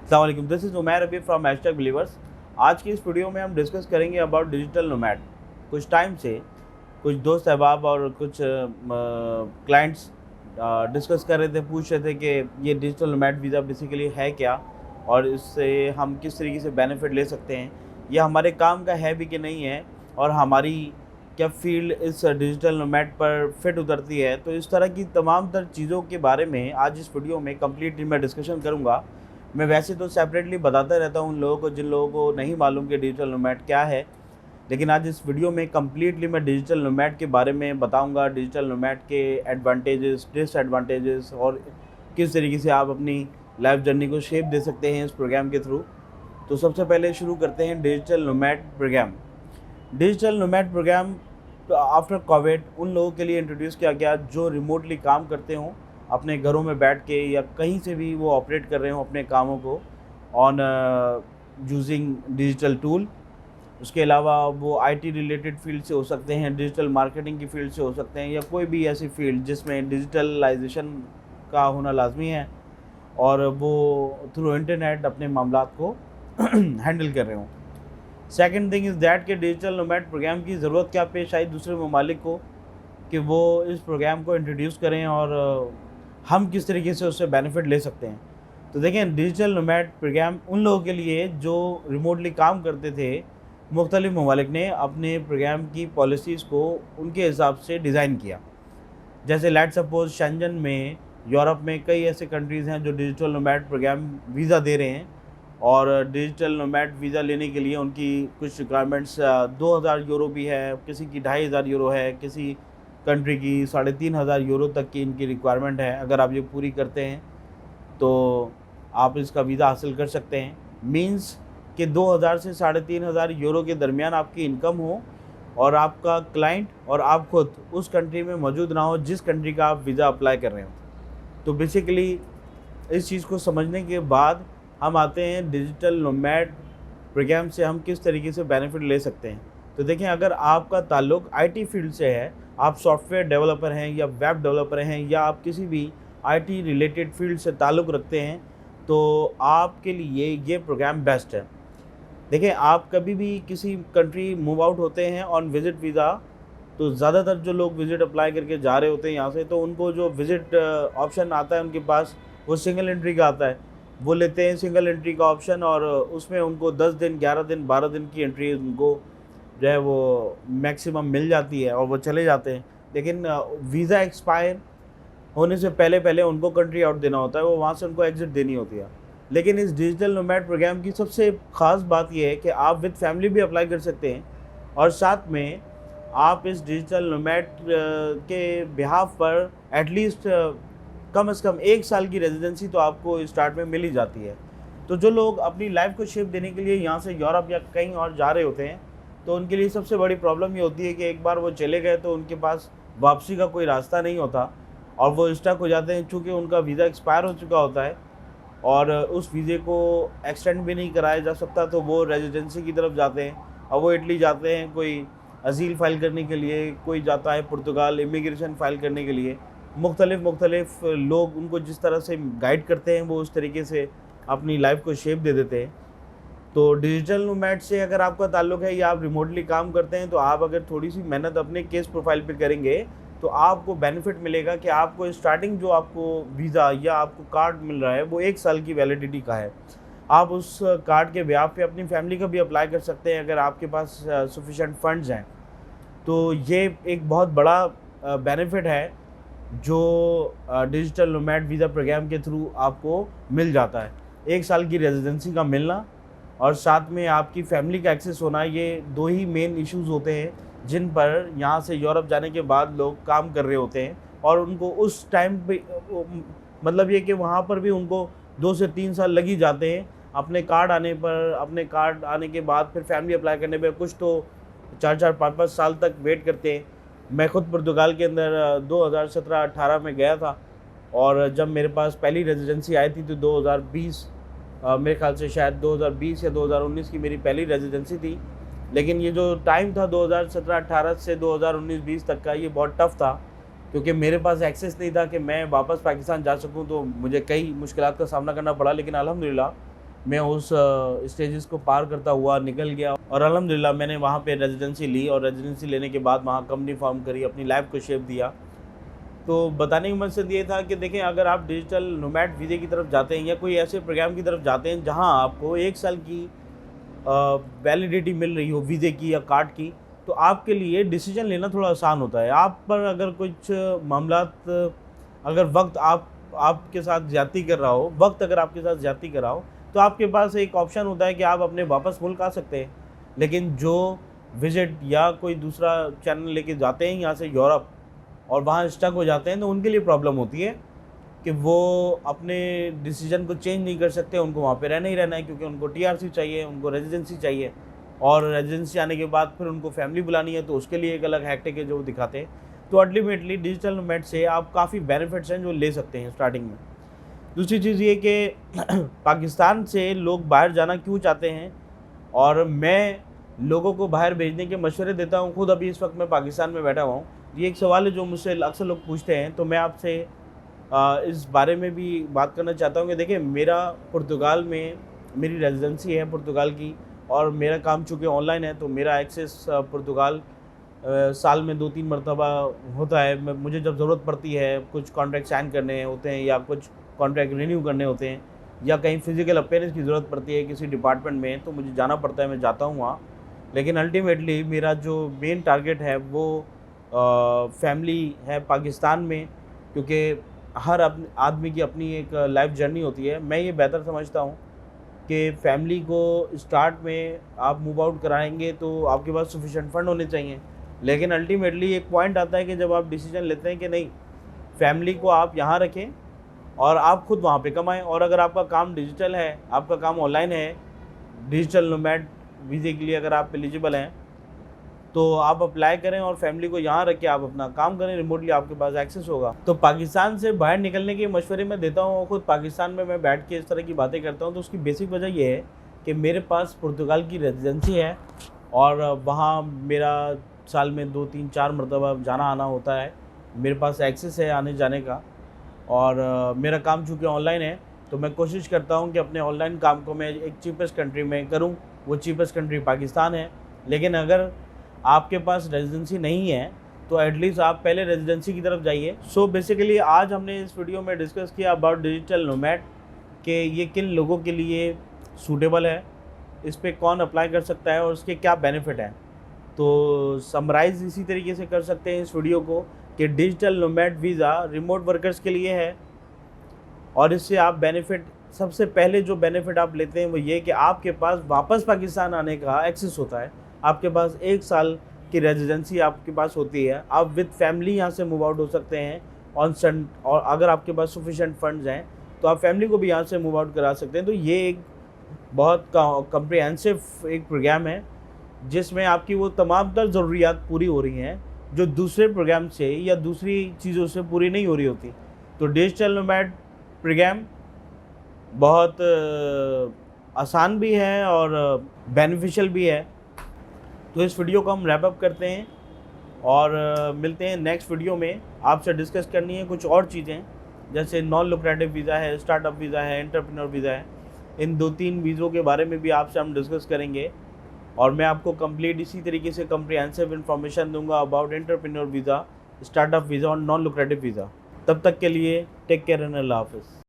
अस्सलाम वालेकुम, this is Umair Abi from #believers. आज की इस वीडियो में हम डिस्कस करेंगे अबाउट डिजिटल नोमैड। कुछ टाइम से कुछ दोस्त अहबाब और कुछ क्लाइंट्स डिस्कस कर रहे थे, पूछ रहे थे कि ये डिजिटल नोमैड वीज़ा बेसिकली है क्या और इससे हम किस तरीके से बेनिफिट ले सकते हैं, या हमारे काम का है भी कि नहीं है, और हमारी क्या फ़ील्ड इस डिजिटल नोमैड पर फिट उतरती है। तो इस तरह की तमाम तर चीज़ों के बारे में आज इस वीडियो में कंप्लीटली मैं डिस्कशन करूँगा। मैं वैसे तो सेपरेटली बताता रहता हूँ उन लोगों को जिन लोगों को नहीं मालूम कि डिजिटल नोमैड क्या है, लेकिन आज इस वीडियो में कंप्लीटली मैं डिजिटल नोमैड के बारे में बताऊँगा, डिजिटल नोमैड के एडवांटेजेस, डिसएडवांटेजेस और किस तरीके से आप अपनी लाइफ जर्नी को शेप दे सकते हैं इस प्रोग्राम के थ्रू। तो सबसे पहले शुरू करते हैं digital nomad program. Digital nomad program after Covid उन लोगों के लिए इंट्रोड्यूस किया गया जो रिमोटली काम करते हों, अपने घरों में बैठ के या कहीं से भी वो ऑपरेट कर रहे हों अपने कामों को ऑन यूजिंग डिजिटल टूल। उसके अलावा वो आईटी रिलेटेड फील्ड से हो सकते हैं, डिजिटल मार्केटिंग की फील्ड से हो सकते हैं, या कोई भी ऐसी फील्ड जिसमें डिजिटलाइजेशन का होना लाजमी है और वो थ्रू इंटरनेट अपने मामलात को हैंडल कर रहे हों। सेकंड थिंग इज़ दैट कि डिजिटल नोमैड प्रोग्राम की ज़रूरत क्या पेश आई दूसरे ममालिक को कि वो इस प्रोग्राम को इंट्रोड्यूस करें और हम किस तरीके से उससे बेनिफिट ले सकते हैं। तो देखें, डिजिटल नोमैड प्रोग्राम उन लोगों के लिए जो रिमोटली काम करते थे। मुख्तलिफ ममालिक ने अपने प्रोग्राम की पॉलिसीज़ को उनके हिसाब से डिज़ाइन किया। जैसे लेट्स सपोज शेंजन में, यूरोप में कई ऐसे कंट्रीज़ हैं जो डिजिटल नोमैड प्रोग्राम वीज़ा दे रहे हैं, और डिजिटल नोमैड वीज़ा लेने के लिए उनकी कुछ रिक्वायरमेंट्स 2000 यूरो भी है, किसी की 2500 यूरो है, किसी कंट्री की 3500 यूरो तक की इनकी रिक्वायरमेंट है। अगर आप ये पूरी करते हैं तो आप इसका वीज़ा हासिल कर सकते हैं। मींस कि 2000 से 3500 यूरो के दरमियान आपकी इनकम हो और आपका क्लाइंट और आप खुद उस कंट्री में मौजूद ना हो जिस कंट्री का आप वीज़ा अप्लाई कर रहे हो। तो बेसिकली इस चीज़ को समझने के बाद हम आते हैं डिजिटल नोमैड प्रोग्राम से हम किस तरीके से बेनिफिट ले सकते हैं। तो देखें, अगर आपका ताल्लुक आईटी फील्ड से है, आप सॉफ्टवेयर डेवलपर हैं या वेब डेवलपर हैं, या आप किसी भी आईटी रिलेटेड फील्ड से ताल्लुक़ रखते हैं, तो आपके लिए ये प्रोग्राम बेस्ट है। देखें, आप कभी भी किसी कंट्री मूव आउट होते हैं ऑन विज़िट वीज़ा, तो ज़्यादातर जो लोग विज़िट अप्लाई करके जा रहे होते हैं यहाँ से, तो उनको जो विज़िट ऑप्शन आता है उनके पास, वो सिंगल एंट्री का आता है। वो लेते हैं सिंगल एंट्री का ऑप्शन और उसमें उनको 10 दिन, 11 दिन, 12 दिन की एंट्री उनको जो है वो मैक्सिमम मिल जाती है और वो चले जाते हैं। लेकिन वीज़ा एक्सपायर होने से पहले पहले उनको कंट्री आउट देना होता है, वो वहाँ से उनको एग्ज़िट देनी होती है। लेकिन इस डिजिटल नोमैड प्रोग्राम की सबसे ख़ास बात ये है कि आप विद फैमिली भी अप्लाई कर सकते हैं, और साथ में आप इस डिजिटल नोमैड के बिहाफ पर एटलीस्ट कम से कम 1 साल की रेजिडेंसी तो आपको स्टार्ट में मिल ही जाती है। तो जो लोग अपनी लाइफ को शेप देने के लिए यहाँ से यूरोप या कहीं और जा रहे होते हैं, तो उनके लिए सबसे बड़ी प्रॉब्लम ये होती है कि एक बार वो चले गए तो उनके पास वापसी का कोई रास्ता नहीं होता और वो स्टक हो जाते हैं, चूँकि उनका वीज़ा एक्सपायर हो चुका होता है और उस वीज़े को एक्सटेंड भी नहीं कराया जा सकता। तो वो रेजिडेंसी की तरफ जाते हैं, और वो इटली जाते हैं कोई अज़ील फ़ाइल करने के लिए, कोई जाता है पुर्तगाल इमिग्रेशन फ़ाइल करने के लिए। मुख्तलिफ़ लोग उनको जिस तरह से गाइड करते हैं, वो उस तरीके से अपनी लाइफ को शेप दे देते हैं। तो डिजिटल नोमैड से अगर आपका ताल्लुक़ है या आप रिमोटली काम करते हैं, तो आप अगर थोड़ी सी मेहनत अपने केस प्रोफाइल पे करेंगे, तो आपको बेनिफिट मिलेगा कि आपको स्टार्टिंग जो आपको वीज़ा या आपको कार्ड मिल रहा है, वो 1 साल की वैलिडिटी का है। आप उस कार्ड के ब्याह पे अपनी फैमिली का भी अप्लाई कर सकते हैं अगर आपके पास सफिशेंट फंड्स हैं। तो ये एक बहुत बड़ा बेनिफिट है जो डिजिटल नोमैड वीज़ा प्रोग्राम के थ्रू आपको मिल जाता है। 1 साल की रेजिडेंसी का मिलना और साथ में आपकी फैमिली का एक्सेस होना, ये 2 ही मेन इश्यूज़ होते हैं जिन पर यहाँ से यूरोप जाने के बाद लोग काम कर रहे होते हैं, और उनको उस टाइम पे मतलब ये कि वहाँ पर भी उनको 2 से 3 साल लग ही जाते हैं अपने कार्ड आने पर। अपने कार्ड आने के बाद फिर फैमिली अप्लाई करने पे कुछ तो 4-4, 5-5 साल तक वेट करते हैं। मैं खुद पुर्तगाल के अंदर 2017-18 में गया था, और जब मेरे पास पहली रेजिडेंसी आई थी तो 2020 मेरे ख़्याल से शायद 2020 या 2019 की मेरी पहली रेजिडेंसी थी। लेकिन ये जो टाइम था 2017-18 से 2019-20 तक का, ये बहुत टफ़ था, क्योंकि मेरे पास एक्सेस नहीं था कि मैं वापस पाकिस्तान जा सकूं। तो मुझे कई मुश्किलात का सामना करना पड़ा, लेकिन अल्हम्दुलिल्लाह मैं उस स्टेजेस को पार करता हुआ निकल गया और अल्हम्दुलिल्लाह मैंने वहाँ पे रेजिडेंसी ली और रेजिडेंसी लेने के बाद वहाँ कंपनी फॉर्म करी, अपनी लाइफ को शेप दिया। तो बताने का मकसद ये था कि देखें, अगर आप डिजिटल नोमैड वीज़े की तरफ जाते हैं या कोई ऐसे प्रोग्राम की तरफ जाते हैं जहाँ आपको 1 साल की वैलिडिटी मिल रही हो वीज़े की या कार्ड की, तो आपके लिए डिसीजन लेना थोड़ा आसान होता है। आप पर अगर कुछ मामलात, अगर वक्त आपके साथ ज़्यादती कर रहा हो, वक्त अगर आपके साथ ज़्यादती कर रहा हो, तो आपके पास एक ऑप्शन होता है कि आप अपने वापस मुल्क आ सकते हैं। लेकिन जो विज़िट या कोई दूसरा चैनल लेके जाते हैं यहाँ से यूरोप और वहाँ स्टक हो जाते हैं, तो उनके लिए प्रॉब्लम होती है कि वो अपने डिसीजन को चेंज नहीं कर सकते। उनको वहाँ पे रहना ही रहना है, क्योंकि उनको टीआरसी चाहिए, उनको रेजिडेंसी चाहिए और रेजिडेंसी आने के बाद फिर उनको फैमिली बुलानी है, तो उसके लिए एक अलग हैक्टिक है जो वो दिखाते हैं। तो अल्टीमेटली डिजिटल नोमैड से आप काफ़ी बेनिफिट्स हैं जो ले सकते हैं स्टार्टिंग में। दूसरी चीज़ ये कि पाकिस्तान से लोग बाहर जाना क्यों चाहते हैं, और मैं लोगों को बाहर भेजने के मशवरे देता हूँ। खुद अभी इस वक्त मैं पाकिस्तान में बैठा हुआ हूँ। ये एक सवाल है जो मुझसे अक्सर लोग पूछते हैं, तो मैं आपसे इस बारे में भी बात करना चाहता हूँ कि देखिए, मेरा पुर्तगाल में मेरी रेजिडेंसी है पुर्तगाल की, और मेरा काम चूँकि ऑनलाइन है तो मेरा एक्सेस पुर्तगाल साल में 2-3 मरतबा होता है। मुझे जब ज़रूरत पड़ती है, कुछ कॉन्ट्रैक्ट साइन करने होते हैं या कुछ कॉन्ट्रैक्ट रिन्यू करने होते हैं या कहीं फिज़िकल अपीयरेंस की ज़रूरत पड़ती है किसी डिपार्टमेंट में, तो मुझे जाना पड़ता है, मैं जाता हूँ वहाँ। लेकिन अल्टीमेटली मेरा जो मेन टारगेट है वो फैमिली है पाकिस्तान में, क्योंकि हर आदमी की अपनी एक लाइफ जर्नी होती है। मैं ये बेहतर समझता हूँ कि फैमिली को स्टार्ट में आप मूव आउट कराएंगे तो आपके पास सफिशिएंट फ़ंड होने चाहिए। लेकिन अल्टीमेटली एक पॉइंट आता है कि जब आप डिसीजन लेते हैं कि नहीं, फैमिली को आप यहाँ रखें और आप खुद वहाँ पे कमाएं, और अगर आपका काम डिजिटल है, आपका काम ऑनलाइन है, डिजिटल नोमैड वीज़े के लिए अगर आप एलिजिबल हैं, तो आप अप्लाई करें और फैमिली को यहाँ रख के आप अपना काम करें, रिमोटली आपके पास एक्सेस होगा। तो पाकिस्तान से बाहर निकलने के मशवरे मैं देता हूँ, खुद पाकिस्तान में मैं बैठ के इस तरह की बातें करता हूँ। तो उसकी बेसिक वजह ये है कि मेरे पास पुर्तगाल की रेजिडेंसी है और वहाँ मेरा साल में 2-3-4 मरतबा जाना आना होता है। मेरे पास एक्सेस है आने जाने का, और मेरा काम चूँकि ऑनलाइन है तो मैं कोशिश करता हूँ कि अपने ऑनलाइन काम को मैं एक चीपेस्ट कंट्री में करूँ। वो चीपेस्ट कंट्री पाकिस्तान है। लेकिन अगर आपके पास रेजिडेंसी नहीं है तो एटलीस्ट आप पहले रेजिडेंसी की तरफ जाइए। सो बेसिकली आज हमने इस वीडियो में डिस्कस किया अबाउट डिजिटल नोमैड, कि ये किन लोगों के लिए सूटेबल है, इस पर कौन अप्लाई कर सकता है और उसके क्या बेनिफिट हैं। तो समराइज़ इसी तरीके से कर सकते हैं इस वीडियो को कि digital nomad visa remote workers के लिए है, और इससे आप बेनिफिट, सबसे पहले जो बेनिफिट आप लेते हैं वो ये कि आपके पास वापस पाकिस्तान आने का एक्सेस होता है। आपके पास 1 साल की रेजिडेंसी आपके पास होती है। आप विद फैमिली यहाँ से मूव आउट हो सकते हैं ऑन सन, और अगर आपके पास सफिशिएंट फंड्स हैं तो आप फैमिली को भी यहाँ से मूव आउट करा सकते हैं। तो ये एक बहुत कम्प्रिहेंसिव एक प्रोग्राम है जिसमें आपकी वो तमाम तर ज़रूरियात पूरी हो रही हैं जो दूसरे प्रोग्राम से या दूसरी चीज़ों से पूरी नहीं हो रही होती। तो डिजिटल नोमैड प्रोग्राम बहुत आसान भी है और बेनिफिशियल भी है। तो इस वीडियो को हम रैप अप करते हैं और मिलते हैं नेक्स्ट वीडियो में। आपसे डिस्कस करनी है कुछ और चीज़ें, जैसे नॉन लुक्रेटिव वीज़ा है, स्टार्टअप वीज़ा है, एंटरप्रेन्योर वीज़ा है। इन 2-3 वीज़ों के बारे में भी आपसे हम डिस्कस करेंगे, और मैं आपको कंप्लीट इसी तरीके से कम्प्रिहेंसिव इन्फॉर्मेशन दूंगा about entrepreneur visa, startup visa और नॉन लुक्रेटिव वीज़ा। तब तक के लिए टेक केयर एंड अल्लाह हाफ़िज़।